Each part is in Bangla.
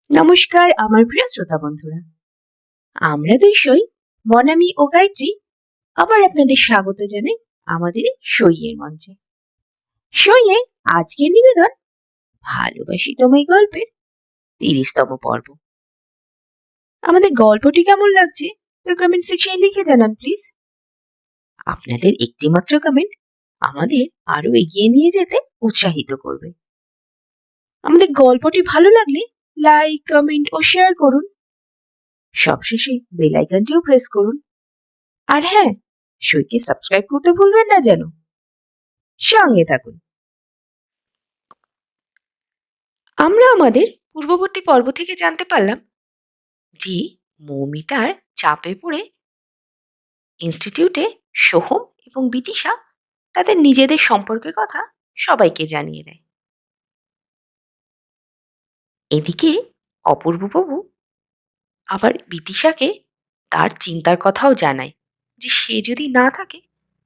নমস্কার আমার প্রিয় শ্রোতা বন্ধুরা, আমরা দুই সই মনামি ও গায়ত্রী আবার আপনাদের স্বাগত জানাই আমাদের সইয়ের মঞ্চে। সইয়ের আজকের নিবেদন ভালোবাসি তোমায় গল্পের 30তম পর্ব। আমাদের গল্পটি কেমন লাগছে তা কমেন্ট সেকশনে লিখে জানান প্লিজ। আপনাদের একটিমাত্র কমেন্ট আমাদের আরো এগিয়ে নিয়ে যেতে উৎসাহিত করবে। আমাদের গল্পটি ভালো লাগলে লাইক, কমেন্ট ও শেয়ার করুন। সবশেষে বেল আইকনটিও প্রেস করুন। আর হ্যাঁ, সইকে সাবস্ক্রাইব করতে ভুলবেন না যেন। সঙ্গে থাকুন। আমরা আমাদের পূর্ববর্তী পর্ব থেকে জানতে পারলাম যে মৌমিতার চাপে পড়ে ইনস্টিটিউটে সোহম এবং বিদিশা তাদের নিজেদের সম্পর্কের কথা সবাইকে জানিয়ে দেয়। এদিকে অপূর্ববাবু আবার বিদিশাকে তার চিন্তার কথাও জানায় যে সে যদি না থাকে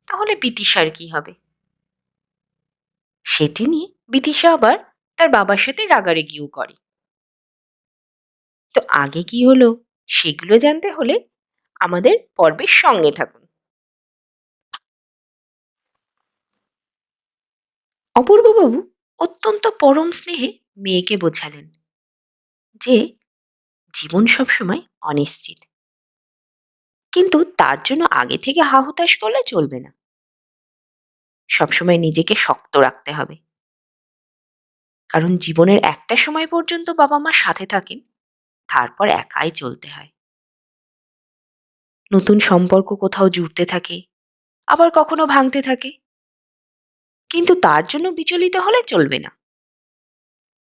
তাহলে বিদিশার কি হবে। সেটি নিয়ে বিদিশা আবার তার বাবার সাথে রাগারাগিও করে। তো আগে কি হলো সেগুলো জানতে হলে আমাদের পর্বের সঙ্গে থাকুন। অপূর্ববাবু অত্যন্ত পরম স্নেহে মেয়েকে বোঝালেন যে জীবন সবসময় অনিশ্চিত, কিন্তু তার জন্য আগে থেকে হা হুতাশ করলে চলবে না। সবসময় নিজেকে শক্ত রাখতে হবে, কারণ জীবনের একটা সময় পর্যন্ত বাবা মা সাথে থাকেন, তারপর একাই চলতে হয়। নতুন সম্পর্ক কোথাও জুড়তে থাকে, আবার কখনো ভাঙতে থাকে, কিন্তু তার জন্য বিচলিত হলে চলবে না।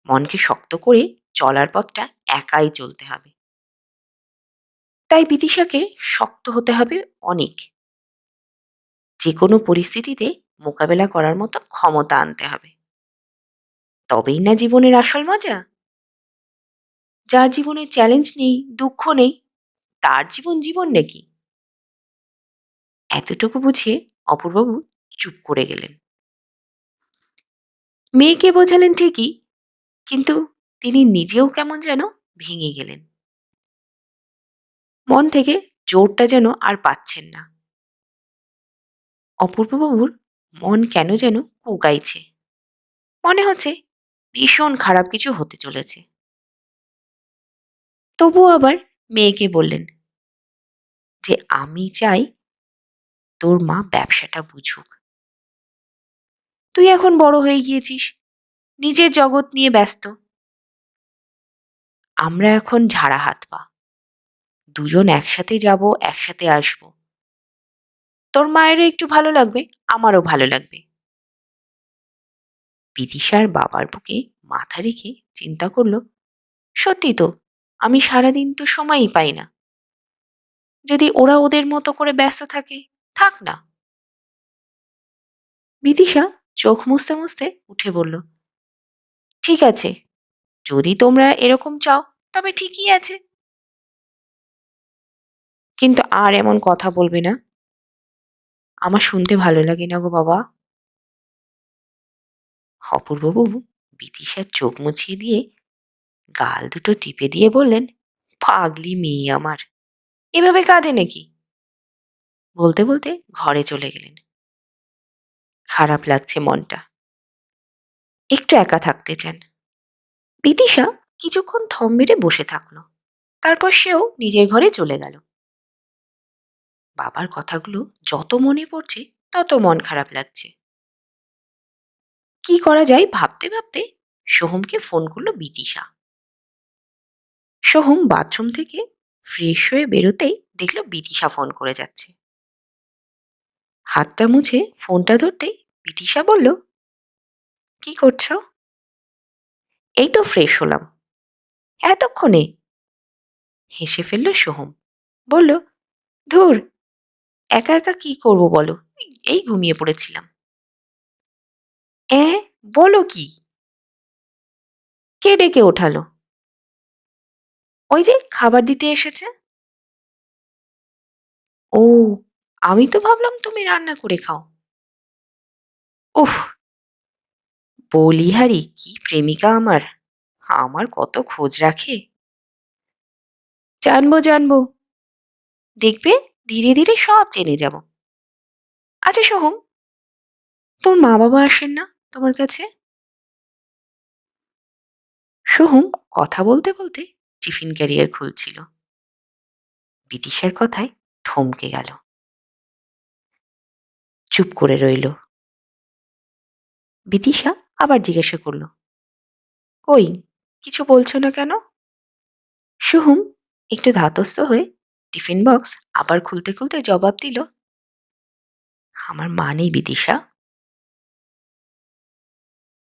মনকে শক্ত করে চলার পথটা একাই চলতে হবে। তাই বিদিশাকে শক্ত হতে হবে অনেক, যে কোনো পরিস্থিতিতে মোকাবেলা করার মতো ক্ষমতা আনতে হবে। তবেই না জীবনের আসল মজা। যার জীবনে চ্যালেঞ্জ নেই, দুঃখ নেই, তার জীবন জীবন নাকি? এতটুকু বুঝিয়ে অপূর্ববাবু চুপ করে গেলেন। মেয়েকে বোঝালেন ঠিকই, কিন্তু তিনি নিজেও কেমন যেন ভেঙে গেলেন। মন থেকে জোরটা যেন আর পাচ্ছেন না। অপূর্ববাবুর মন কেন যেন কুকাইছে। মনে হচ্ছে ভীষণ খারাপ কিছু হতে চলেছে। তবুও আবার মেয়েকে বললেন যে আমি চাই তোর মা ব্যবসাটা বুঝুক। তুই এখন বড় হয়ে গিয়েছিস, নিজের জগৎ নিয়ে ব্যস্ত। আমরা এখন ঝাড়া হাত পা, দুজন একসাথে যাব, একসাথে আসব। তোর মায়েরও একটু ভালো লাগবে, আমারও ভালো লাগবে। বিদিশার বাবার বুকে মাথা রেখে চিন্তা করলো, সত্যি তো, আমি সারাদিন তো সময়ই পাই না। যদি ওরা ওদের মতো করে ব্যস্ত থাকে, থাক না। বিদিশা চোখ মুছতে মুছতে উঠে বলল, ঠিক আছে, যদি তোমরা এরকম চাও তবে ঠিকই আছে, কিন্তু আর এমন কথা বলবে না। আমার শুনতে ভালো লাগে না গো বাবা। অপূর্ববাবু বিদিশার চোখ মুছিয়ে দিয়ে গাল দুটো টিপে দিয়ে বললেন, পাগলি মেয়ে আমার, এভাবে কাঁদে নাকি? বলতে বলতে ঘরে চলে গেলেন। খারাপ লাগছে মনটা, একটু একা থাকতে চান। বিদিশা কিছুক্ষণ থম মেরে বসে থাকলো, তারপর সেও নিজের ঘরে চলে গেল। বাবার কথাগুলো যত মনে পড়ছে তত মন খারাপ লাগছে। কি করা যায় ভাবতে ভাবতে সোহমকে ফোন করলো বিদিশা। সোহম বাথরুম থেকে ফ্রেশ হয়ে বেরোতেই দেখলো বিদিশা ফোন করে যাচ্ছে। হাতটা মুছে ফোনটা ধরতেই বিদিশা বলল, কি করছো? এই তো ফ্রেশ হলাম। এতক্ষণে? হেসে ফেলল সোহম, বলল, ধুর, একা একা কি করব বলো, এই ঘুমিয়ে পড়েছিলাম। বলো কি? কে ডেকে ওঠালো? ওই যে খাবার দিতে এসেছে। ও, আমি তো ভাবলাম তুমি রান্না করে খাও। উফ, বলিহারি কি প্রেমিকা আমার, আমার কত খোঁজ রাখে। জানবো জানবো, দেখবে ধীরে ধীরে সব জেনে যাব। আচ্ছা সোহম, তোর মা বাবা আসেন না তোমার কাছে? সোহম কথা বলতে বলতে টিফিন ক্যারিয়ার খুলছিল। বিদিশার কথায় থমকে গেল, চুপ করে রইল। বিদিশা আবার জিজ্ঞাসা করল, কই, কিছু বলছো না কেন? সোহম একটু ধাতস্থ হয়ে টিফিন বক্স আবার খুলতে খুলতে জবাব দিল, আমার মা নেই বিদিশা।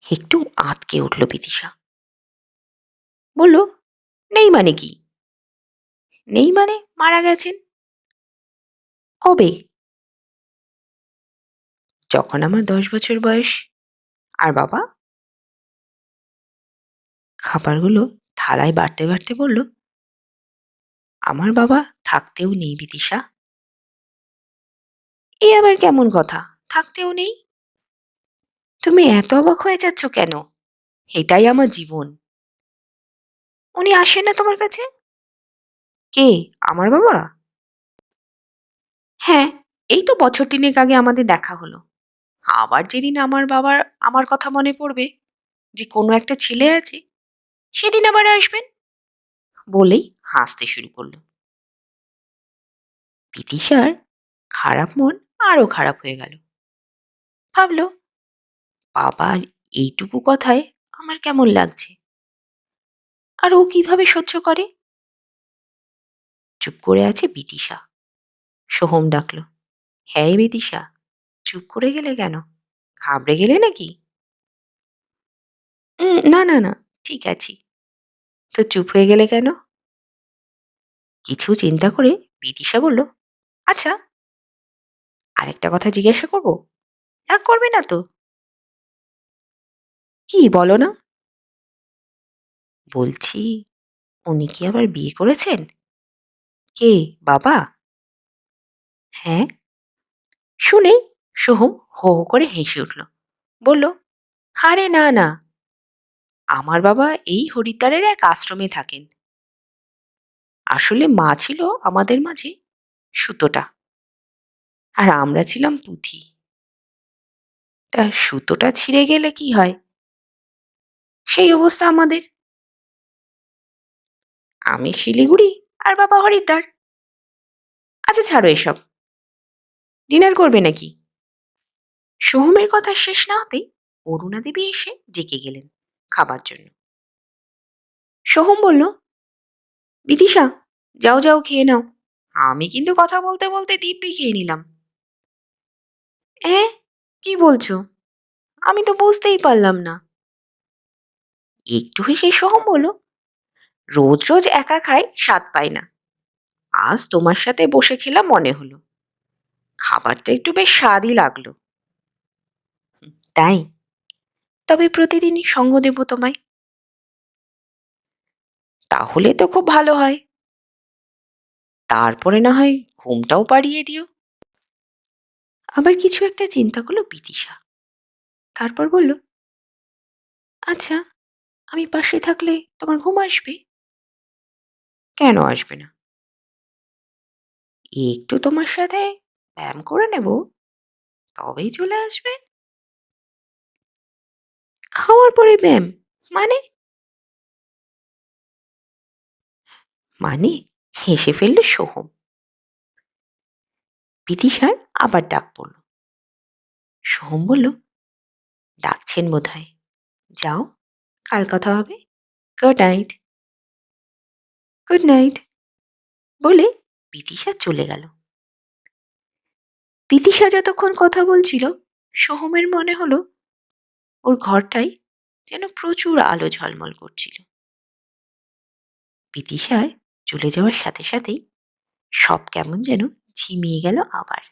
একটু আঁতকে উঠল বিদিশা, বলল, নেই মানে কি? নেই মানে মারা গেছেন। কবে? যখন আমার 10 বছর বয়স। আর বাবা? খাবারগুলো থালায় বাড়তে বাড়তে বলল, আমার বাবা থাকতেও নেই বিদিশা। এ আবার কেমন কথা, থাকতেও নেই? তুমি এত অবাক হয়ে যাচ্ছ কেন? এটাই আমার জীবন। উনি আসেন না তোমার কাছে? কে, আমার বাবা? হ্যাঁ, এই তো বছর তিনেক আগে আমাদের দেখা হলো। আবার যেদিন আমার বাবার আমার কথা মনে পড়বে যে কোনো একটা ছেলে আছে, সেদিন আবার আসবেন, বলেই হাসতে শুরু করলো। বিদিশার খারাপ মন আরো খারাপ হয়ে গেল। ভাবলো, বাবার এইটুকু কথায় আমার কেমন লাগছে, আর ও কিভাবে সহ্য করে। চুপ করে আছে বিদিশা। সোহম ডাকলো, হ্যাঁ বিদিশা, চুপ করে গেলে কেন? ঘাবড়ে গেলে নাকি? না না না, ঠিক আছি। তো চুপ হয়ে গেলে কেন? কিছু চিন্তা করে বিদিশা বলল, আচ্ছা, আরেকটা কথা জিজ্ঞাসা করব, রাগ করবে না তো? কি বলো না? বলছি, উনি কি আবার বিয়ে করেছেন? কে, বাবা? হ্যাঁ। শুনে সোহম হো হো করে হেসে উঠল, বলল, আরে না না, আমার বাবা এই হরিদ্বারের এক আশ্রমে থাকেন। আসলে মা ছিল আমাদের মাঝে সুতোটা, আর আমরা ছিলাম পুঁথি। তা সুতোটা ছিঁড়ে গেলে কি হয়, সেই অবস্থা আমাদের। আমি শিলিগুড়ি আর বাবা হরিদ্বার। আচ্ছা ছাড়ো এসব, ডিনার করবে নাকি? সোহমের কথা শেষ না হতেই অরুণা দেবী এসে ডেকে গেলেন খাবার জন্য। সোহম বলল, বিদিশা, যাও যাও খেয়ে নাও। আমি কিন্তু কথা বলতে বলতে দিব্যি খেয়ে নিলাম। এ, কি বলছো? আমি তো বুঝতেই পারলাম না। একটু হেসে সোহম বলল, রোজ রোজ একা খাই, স্বাদ পাই না। আজ তোমার সাথে বসে খেলাম মনে হলো, খাবারটা একটু বেশ স্বাদই লাগলো। তাই? তবে প্রতিদিনই সঙ্গ দেব তোমায়। তাহলে তো খুব ভালো হয়। তারপরে না হয় ঘুমটাও পাড়িয়ে দিও। আবার কিছু একটা চিন্তা করলো বিদিশা, তারপর বলল, আচ্ছা, আমি পাশে থাকলে তোমার ঘুম আসবে? কেন আসবে না? একটু তোমার সাথে ব্যায়াম করে নেব, তবেই চলে আসবে। খাওয়ার পরে ব্যায়াম মানে? মানে, হেসে ফেলল সোহম। বিদিশার আবার ডাক পড়ল। সোহম বলল, ডাকছেন বোধহয়, যাও, কাল কথা হবে। Good night. গুড নাইট বলে বিদিশা চলে গেল। বিদিশা যতক্ষণ কথা বলছিল, সোহমের মনে হলো ওর ঘরটাই যেন প্রচুর আলো ঝলমল করছিল। বিদিশার চলে যাওয়ার সাথে সাথেই সব কেমন যেন ঝিমিয়ে গেল আবার।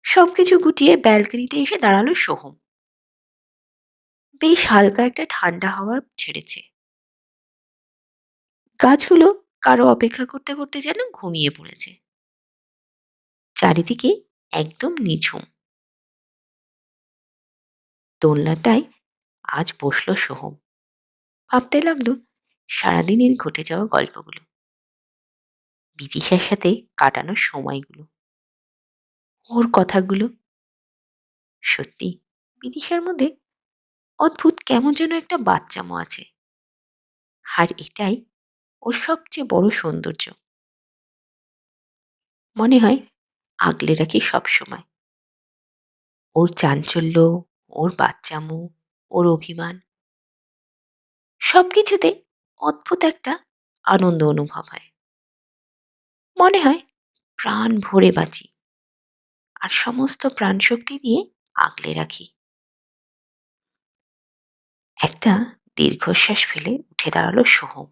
সবকিছু গুটিয়ে ব্যালকনিতে এসে দাঁড়ালো সোহম। বেশ হালকা একটা ঠান্ডা হাওয়া ছেড়েছে। গাছগুলো কারো অপেক্ষা করতে করতে যেন ঘুমিয়ে পড়েছে। চারিদিকে একদম নিঝুম। দোলনাটায় আজ বসলো সোহম, ভাবতে লাগলো সারাদিনের ঘটে যাওয়া গল্পগুলো। বিদিশার সাথে কাটানো সময়গুলো, ওর কথাগুলো। সত্যি বিদিশার মধ্যে অদ্ভুত কেমন যেন একটা বাচ্চামো আছে, আর এটাই ওর সবচেয়ে বড় সৌন্দর্য। মনে হয় আগলে রাখি সব সময়। ওর চাঞ্চল্য, ওর বাচ্চামো, ওর অভিমান, সবকিছুতে অদ্ভুত একটা আনন্দ অনুভব হয়। মনে হয় প্রাণ ভরে বাঁচি আর সমস্ত প্রাণশক্তি দিয়ে আগলে রাখি। একটা দীর্ঘশ্বাস ফেলে উঠে দাঁড়ালো সোহম।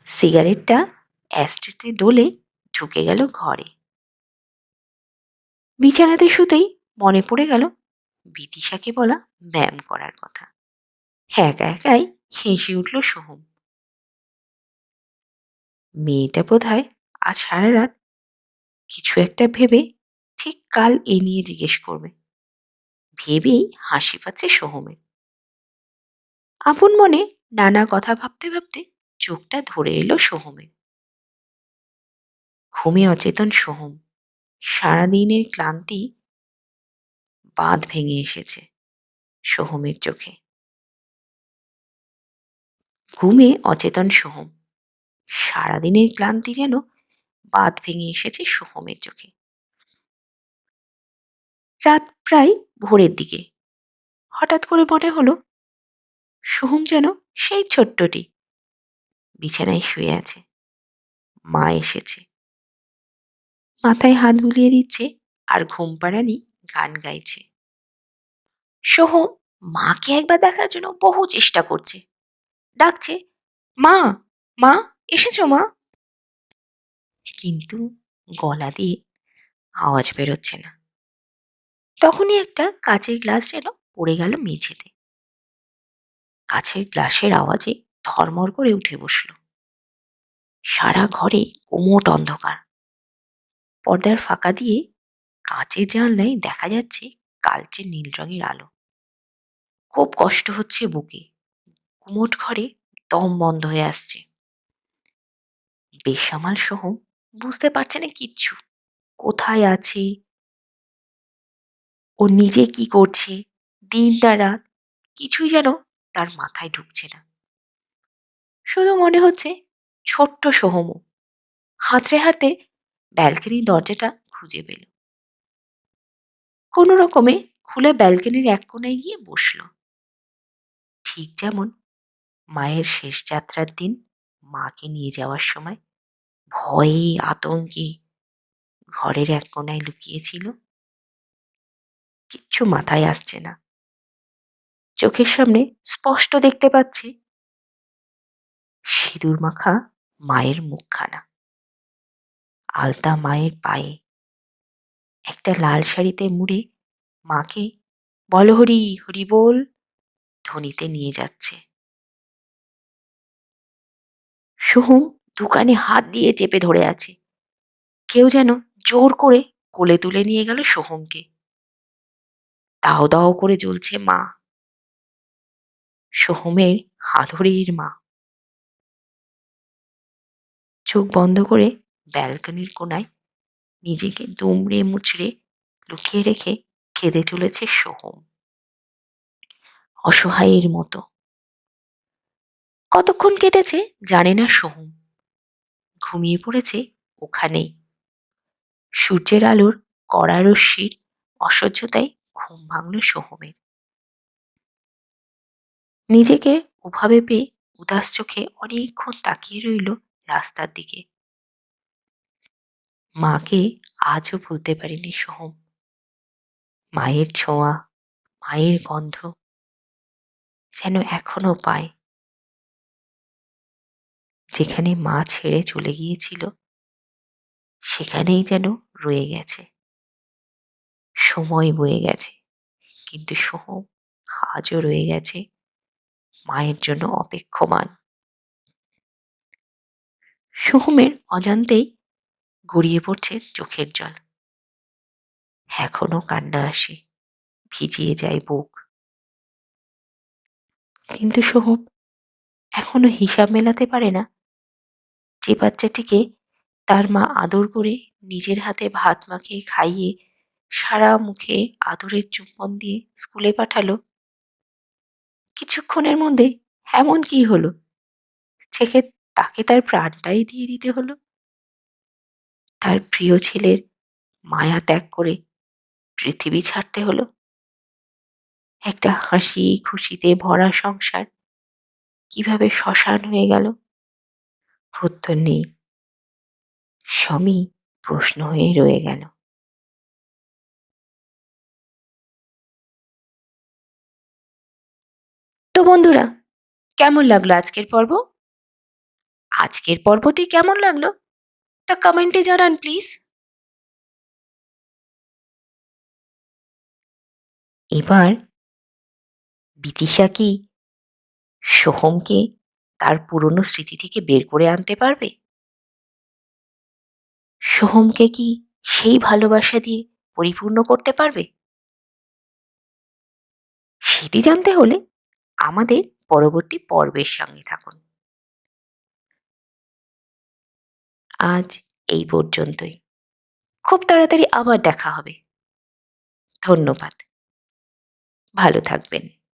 সিগারেটটা অ্যাস্ট্রেতে ডলে ঢুকে গেল ঘরে। বিছানাতে শুতেই মনে পড়ে গেল বিদিশাকে বলা ব্যায়াম করার কথা। একা একাই হেসে উঠল সোহম। মেয়েটা বোধহয় আজ সারা রাত কিছু একটা ভেবে ঠিক কাল এ নিয়ে জিজ্ঞেস করবে, ভেবেই হাসি পাচ্ছে সোহমের। আপন মনে নানা কথা ভাবতে ভাবতে চোখটা ধরে এলো সোহমের। ঘুমে অচেতন সোহম। সারাদিনের ক্লান্তি বাঁধ ভেঙে এসেছে সোহমের চোখে। ঘুমে অচেতন সোহম। সারাদিনের ক্লান্তি যেন বাঁধ ভেঙে এসেছে সোহমের চোখে। রাত প্রায় ভোরের দিকে হঠাৎ করে মনে হলো সোহম যেন সেই ছোট্টটি বিছানায় শুয়ে আছে। মা এসেছে, মাথায় হাত বুলিয়ে দিচ্ছে আর ঘুম পাড়ানি গান গাইছে। সোহম মাকে একবার দেখার জন্য বহু চেষ্টা করছে, ডাকছে, মা, মা, এসেছো মা? কিন্তু গলা দিয়ে আওয়াজ বেরোচ্ছে না। তখনই একটা কাচের গ্লাস যেন পড়ে গেল মেঝেতে। কাছের গ্লাসের আওয়াজে ধর্মর করে উঠে বসল। সারা ঘরে গুমোট অন্ধকার। পর্দার ফাঁকা দিয়ে কাঁচের জানলায় দেখা যাচ্ছে কালচে নীল রঙের আলো। খুব কষ্ট হচ্ছে বুকে। গুমোট ঘরে দম বন্ধ হয়ে আসছে। বেসামাল সোহম বুঝতে পারছে না কিচ্ছু। কোথায় আছে, ও নিজে কি করছে, দিনটা রাত, কিছুই যেন তার মাথায় ঢুকছে না। শুধু মনে হচ্ছে ছোট্ট সোহমও হাতড়ে হাতে ব্যালকনির দরজাটা খুঁজে পেল। কোনো রকমে খুলে ব্যালকনির এক কোনায় গিয়ে বসল। ঠিক যেমন মায়ের শেষ যাত্রার দিন মাকে নিয়ে যাওয়ার সময় ভয়ে আতঙ্কে ঘরের এক কোনায় লুকিয়েছিল। কিচ্ছু মাথায় আসছে না। চোখের সামনে স্পষ্ট দেখতে পাচ্ছে সিঁদুর মাখা মায়ের মুখখানা, আলতা মায়ের পায়ে, একটা লাল শাড়িতে মুড়ে মাকে বল হরি হরি বল ধ্বনিতে নিয়ে যাচ্ছে। সোহম দোকানে হাত দিয়ে চেপে ধরে আছে। কেউ যেন জোর করে কোলে তুলে নিয়ে গেল সোহমকে। দাও দাও করে জ্বলছে মা, সোহমের হাতুড়ির মা। চোখ বন্ধ করে ব্যালকনির কোনায় নিজেকে দুমড়ে মুচড়ে লুকিয়ে রেখে কেঁদে চলেছে সোহম, অসহায়ের মতো। কতক্ষণ কেটেছে জানে না সোহম। ঘুমিয়ে পড়েছে ওখানেই। সূর্যের আলোর কড়া রশ্মির অসহ্যতায় ঘুম ভাঙল সোহমের। নিজেকে ওভাবে পেয়ে উদাস চোখে অনেকক্ষণ তাকিয়ে রইল রাস্তার দিকে। মাকে আজও ভুলতে পারেনি সোহম। মায়ের ছোঁয়া, মায়ের গন্ধ যেন এখনো পায়। যেখানে মা ছেড়ে চলে গিয়েছিল সেখানেই যেন রয়ে গেছে। সময় বয়ে গেছে, কিন্তু সোহম আজও রয়ে গেছে মায়ের জন্য অপেক্ষমান। সোহমের অজান্তেই গড়িয়ে পড়ছে চোখের জল। এখনো কান্না আসে, ভিজিয়ে যায় বুক। কিন্তু সোহম এখনো হিসাব মেলাতে পারে না যে বাচ্চাটিকে তার মা আদর করে নিজের হাতে ভাত মাখিয়ে খাইয়ে সারা মুখে আদরের চুম্বন দিয়ে স্কুলে পাঠালো, কিছুক্ষণের মধ্যে এমন কি হলো ছেকে তাকে তার প্রাণটাই দিয়ে দিতে হলো? তার প্রিয় ছেলের মায়া ত্যাগ করে পৃথিবী ছাড়তে হলো। একটা হাসি খুশিতে ভরা সংসার কিভাবে শ্মশান হয়ে গেল? উত্তর নেই, সবই প্রশ্ন হয়ে রয়ে গেল। তো বন্ধুরা, কেমন লাগলো আজকের পর্ব? আজকের পর্বটি কেমন লাগলো তা কমেন্টে জানান প্লিজ। এবার বিদিশা কি সোহমকে তার পুরনো স্মৃতি থেকে বের করে আনতে পারবে? সোহমকে কি সেই ভালোবাসা দিয়ে পরিপূর্ণ করতে পারবে? সেটি জানতে হলে আমাদের পরবর্তী পর্বের সঙ্গে থাকুন। আজ এই পর্যন্তই। খুব তাড়াতাড়ি আবার দেখা হবে। ধন্যবাদ। ভালো থাকবেন।